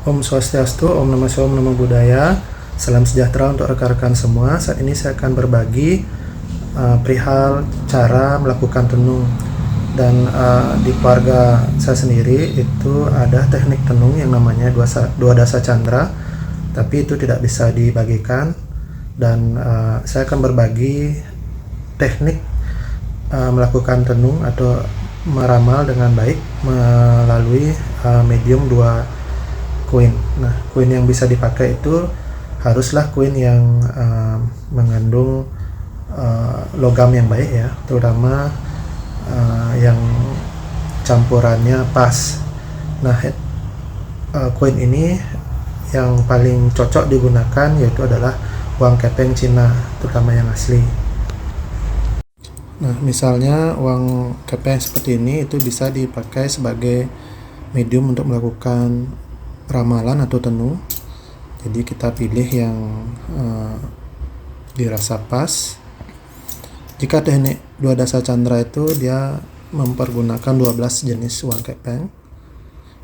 Om Swastiastu, Om Namo Shivaya, Om Namo Buddhaya. Salam sejahtera untuk rekan-rekan semua. Saat ini saya akan berbagi perihal cara melakukan tenung. Dan di keluarga saya sendiri itu ada teknik tenung yang namanya dua dasa candra, tapi itu tidak bisa dibagikan. Dan saya akan berbagi teknik melakukan tenung atau meramal dengan baik melalui medium dua koin. Nah, koin yang bisa dipakai itu haruslah koin yang mengandung logam yang baik ya, terutama yang campurannya pas. Nah, koin ini yang paling cocok digunakan yaitu adalah uang kepeng Cina, terutama yang asli. Nah, misalnya uang kepeng seperti ini itu bisa dipakai sebagai medium untuk melakukan ramalan atau tenung. Jadi kita pilih yang dirasa pas. Jika teknik dua dasa candra itu dia mempergunakan 12 jenis uang kepeng,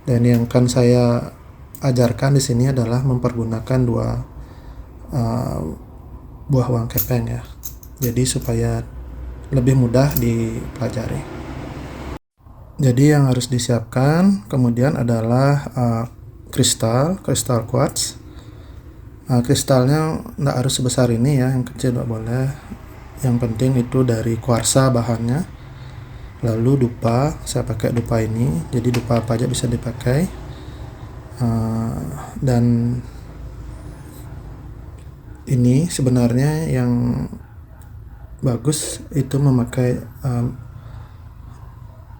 dan yang akan saya ajarkan di sini adalah mempergunakan dua buah uang kepeng ya. Jadi supaya lebih mudah dipelajari. Jadi yang harus disiapkan kemudian adalah kristal quartz. Kristalnya tidak harus sebesar ini ya, yang kecil tidak boleh. Yang penting itu dari kuarsa bahannya. Lalu dupa, saya pakai dupa ini. Jadi dupa apa aja bisa dipakai. Dan ini sebenarnya yang bagus itu memakai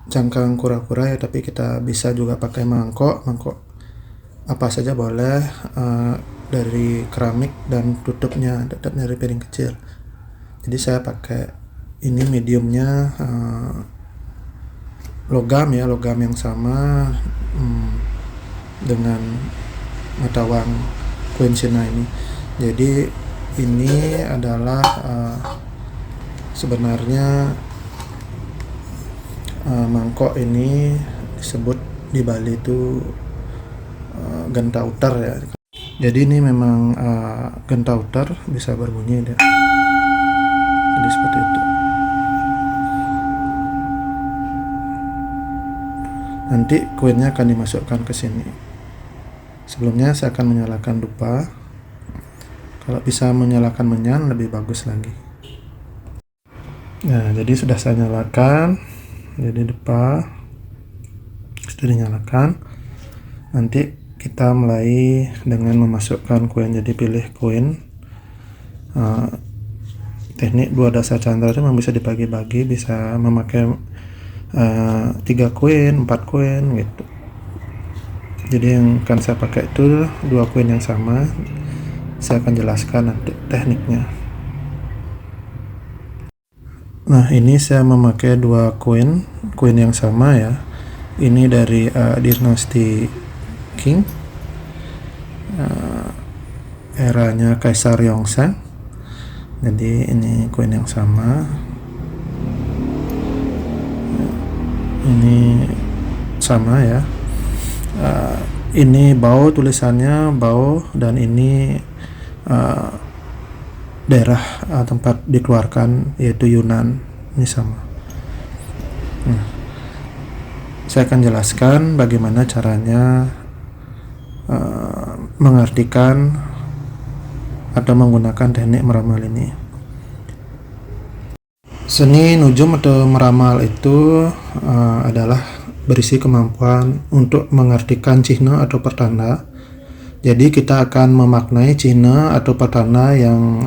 cangkang kura-kura ya, tapi kita bisa juga pakai mangkok apa saja boleh, dari keramik dan tutupnya dari piring kecil. Jadi saya pakai ini mediumnya logam yang sama dengan mata uang koin Cina ini. Jadi ini adalah sebenarnya mangkok ini disebut di Bali itu genta utar ya. Jadi ini memang genta utar bisa berbunyi ya. Jadi seperti itu. Nanti koinnya akan dimasukkan ke sini. Sebelumnya saya akan menyalakan dupa. Kalau bisa menyalakan menyan lebih bagus lagi. Nah, jadi sudah saya nyalakan. Jadi dupa sudah dinyalakan. Nanti kita mulai dengan memasukkan koin. Jadi pilih koin. Teknik dua dasa candra itu memang bisa dibagi-bagi, bisa memakai 3 koin, 4 koin gitu. Jadi yang akan saya pakai itu 2 koin yang sama. Saya akan jelaskan nanti tekniknya. Nah, ini saya memakai 2 koin yang sama ya. Ini dari dinasti Qing, eranya Kaisar Yongzheng. Jadi ini koin yang sama. Ini sama ya. Ini Bao, tulisannya Bao, dan ini daerah tempat dikeluarkan yaitu Yunan. Ini sama. Nah, saya akan jelaskan bagaimana caranya mengartikan atau menggunakan teknik meramal ini. Seni nujum atau meramal itu adalah berisi kemampuan untuk mengartikan cihna atau pertanda. Jadi kita akan memaknai cihna atau pertanda yang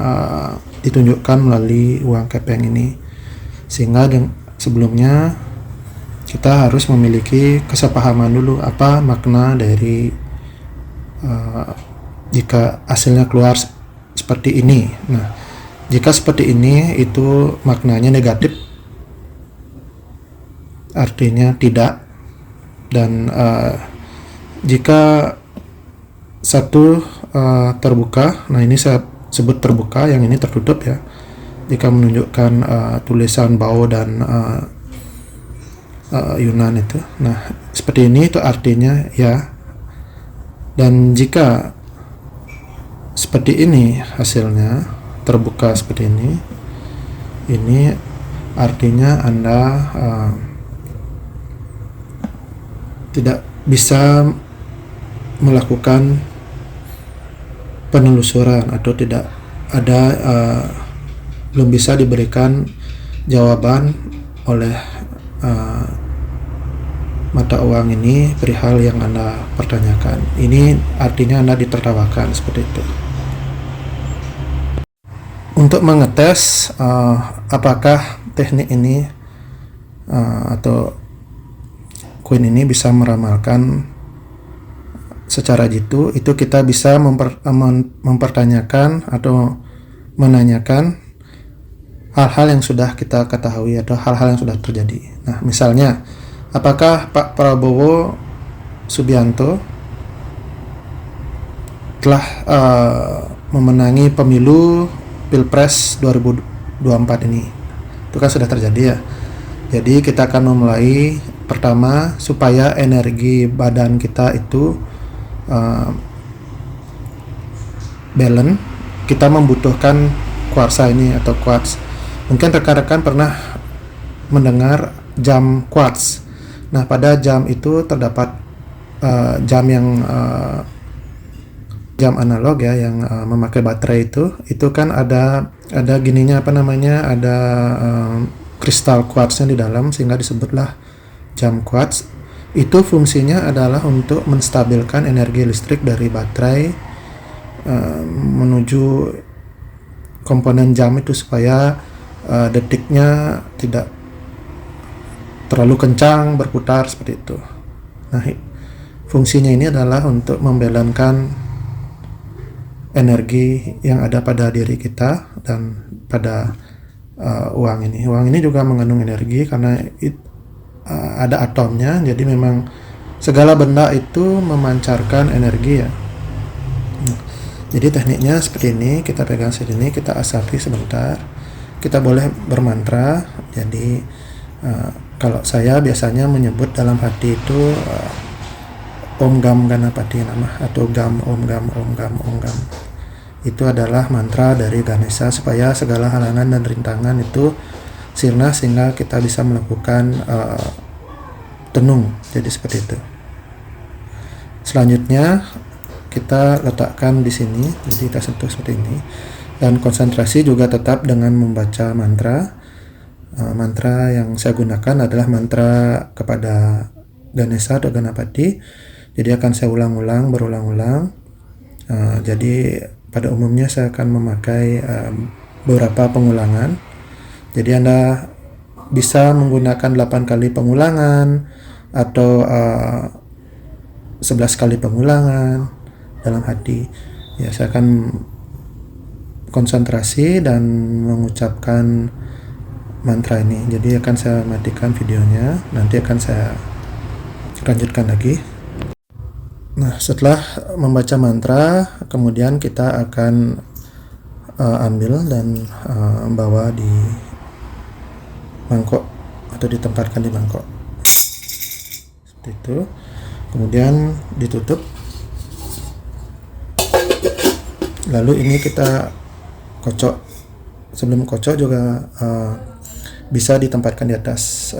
ditunjukkan melalui uang kepeng ini. Sehingga sebelumnya kita harus memiliki kesepahaman dulu apa makna dari jika hasilnya keluar seperti ini. Nah, jika seperti ini itu maknanya negatif, artinya tidak. Dan jika satu terbuka, nah ini saya sebut terbuka, yang ini tertutup ya. Jika menunjukkan tulisan Bao dan Yunan itu, nah seperti ini itu artinya ya Dan jika seperti ini hasilnya terbuka seperti ini artinya Anda tidak bisa melakukan penelusuran atau tidak ada belum bisa diberikan jawaban oleh mata uang ini perihal yang Anda pertanyakan. Ini artinya Anda ditertawakan seperti itu. Untuk mengetes apakah teknik ini atau koin ini bisa meramalkan secara jitu, itu kita bisa mempertanyakan atau menanyakan hal-hal yang sudah kita ketahui atau hal-hal yang sudah terjadi. Nah, misalnya, apakah Pak Prabowo Subianto telah memenangi pemilu Pilpres 2024 ini? Itu kan sudah terjadi ya. Jadi kita akan memulai pertama supaya energi badan kita itu balance. Kita membutuhkan kuarsa ini atau quartz. Mungkin rekan-rekan pernah mendengar jam quartz. Nah, pada jam itu terdapat jam yang jam analog ya, yang memakai baterai itu kan ada gininya, apa namanya, ada kristal quartznya di dalam, sehingga disebutlah jam quartz. Itu fungsinya adalah untuk menstabilkan energi listrik dari baterai menuju komponen jam itu supaya detiknya tidak terlalu kencang berputar seperti itu. Nah, fungsinya ini adalah untuk membalankan energi yang ada pada diri kita dan pada uang ini. Uang ini juga mengandung energi karena ada atomnya, jadi memang segala benda itu memancarkan energi ya. Jadi tekniknya seperti ini, kita pegang sini, kita asapi sebentar, kita boleh bermantra. Jadi kalau saya biasanya menyebut dalam hati itu Om Gam Ganapati Namah atau Gam Om Gam Om Gam Om Gam. Itu adalah mantra dari Ganesha supaya segala halangan dan rintangan itu sirna, sehingga kita bisa melakukan tenung. Jadi seperti itu. Selanjutnya kita letakkan di sini, jadi kita sentuh seperti ini, dan konsentrasi juga tetap dengan membaca mantra. Mantra yang saya gunakan adalah mantra kepada Ganesha atau Ganapati. Jadi akan saya ulang-ulang, berulang-ulang. Jadi pada umumnya saya akan memakai beberapa pengulangan. Jadi Anda bisa menggunakan 8 kali pengulangan atau 11 kali pengulangan dalam hati. Ya, saya akan konsentrasi dan mengucapkan mantra ini. Jadi akan saya matikan videonya, nanti akan saya lanjutkan lagi. Nah, setelah membaca mantra, kemudian kita akan ambil dan bawa di mangkok atau ditempatkan di mangkok seperti itu. Kemudian ditutup. Lalu ini kita kocok. Sebelum kocok juga bisa ditempatkan di atas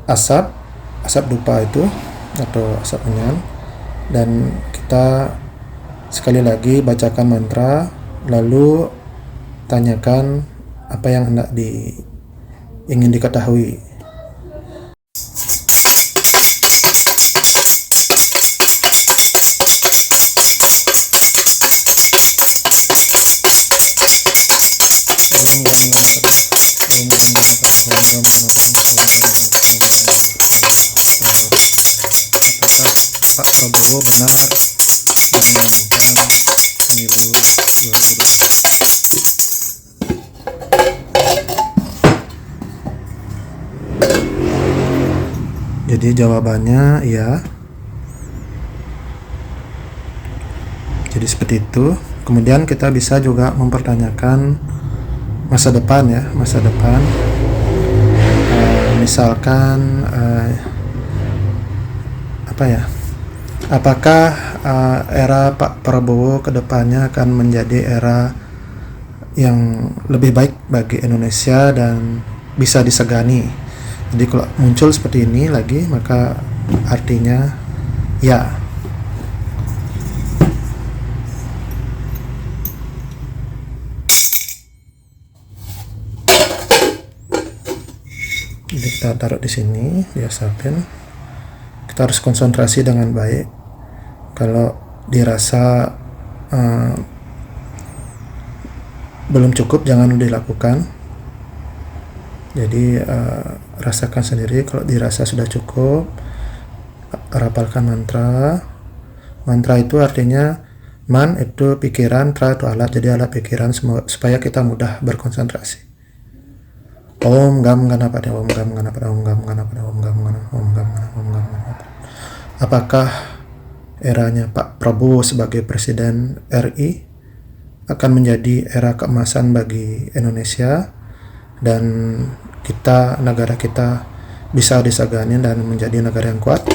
asap dupa itu atau asap unggun, dan kita sekali lagi bacakan mantra, lalu tanyakan apa yang hendak ingin diketahui. Pak Prabowo benar memenangkan pemilu 2024. Jadi jawabannya iya. Jadi seperti itu. Kemudian kita bisa juga mempertanyakan masa depan ya, masa depan. Misalkan apa ya? Apakah era Pak Prabowo kedepannya akan menjadi era yang lebih baik bagi Indonesia dan bisa disegani? Jadi kalau muncul seperti ini lagi, maka artinya ya. Jadi kita taruh di sini, diasapin. Kita harus konsentrasi dengan baik. Kalau dirasa belum cukup, jangan dilakukan. Jadi rasakan sendiri. Kalau dirasa sudah cukup, rapalkan mantra. Mantra itu artinya man itu pikiran, tra itu alat, jadi alat pikiran supaya kita mudah berkonsentrasi. Om gam ganapada, om gam ganapada, om gam ganapada, om gam ganapada, om gam ganapada, om gam ganapada. Apakah eranya Pak Prabowo sebagai Presiden RI akan menjadi era keemasan bagi Indonesia dan negara kita bisa disegani dan menjadi negara yang kuat?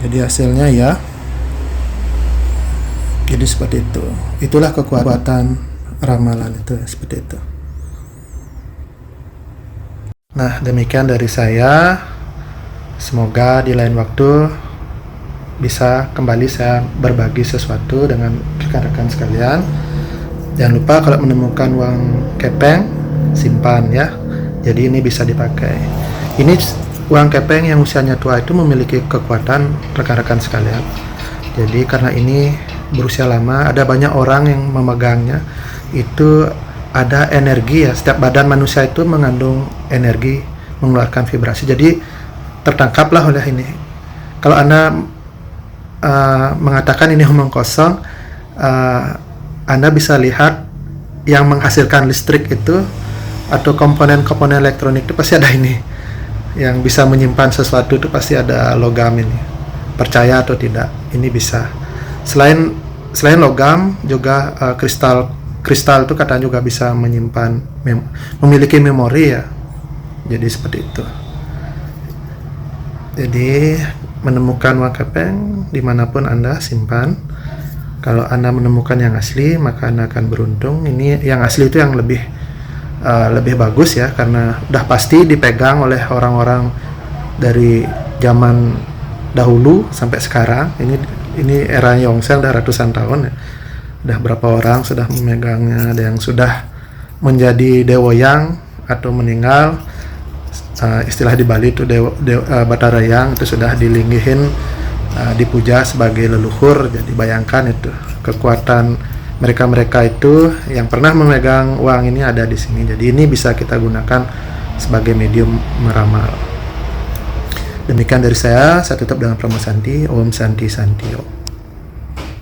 Jadi hasilnya ya, jadi seperti itu. Itulah kekuatan ramalan itu, seperti itu. Nah, demikian dari saya. Semoga di lain waktu bisa kembali saya berbagi sesuatu dengan rekan-rekan sekalian. Jangan lupa kalau menemukan uang kepeng, simpan ya. Jadi ini bisa dipakai. Ini uang kepeng yang usianya tua itu memiliki kekuatan, rekan-rekan sekalian. Jadi karena ini berusia lama, ada banyak orang yang memegangnya. Itu ada energi ya, setiap badan manusia itu mengandung energi, mengeluarkan vibrasi. Jadi tertangkaplah oleh ini. Kalau Anda mengatakan ini omong kosong, Anda bisa lihat yang menghasilkan listrik itu atau komponen-komponen elektronik itu pasti ada ini. Yang bisa menyimpan sesuatu itu pasti ada logam ini. Percaya atau tidak, ini bisa. Selain logam, juga kristal itu katanya juga bisa menyimpan, memiliki memori ya. Jadi seperti itu. Jadi menemukan uang kepeng dimanapun Anda simpan. Kalau Anda menemukan yang asli, maka Anda akan beruntung. Ini yang asli itu yang lebih bagus ya, karena udah pasti dipegang oleh orang-orang dari zaman dahulu sampai sekarang. Ini era Yongsel udah ratusan tahun ya. Udah berapa orang sudah memegangnya, ada yang sudah menjadi dewoyang atau meninggal. Istilah di Bali itu Batarayang itu sudah dilinggihin, dipuja sebagai leluhur. Jadi bayangkan itu kekuatan mereka itu yang pernah memegang uang ini ada di sini. Jadi ini bisa kita gunakan sebagai medium meramal. Demikian dari saya tutup dengan Pramu Santi. Om Santi Santio.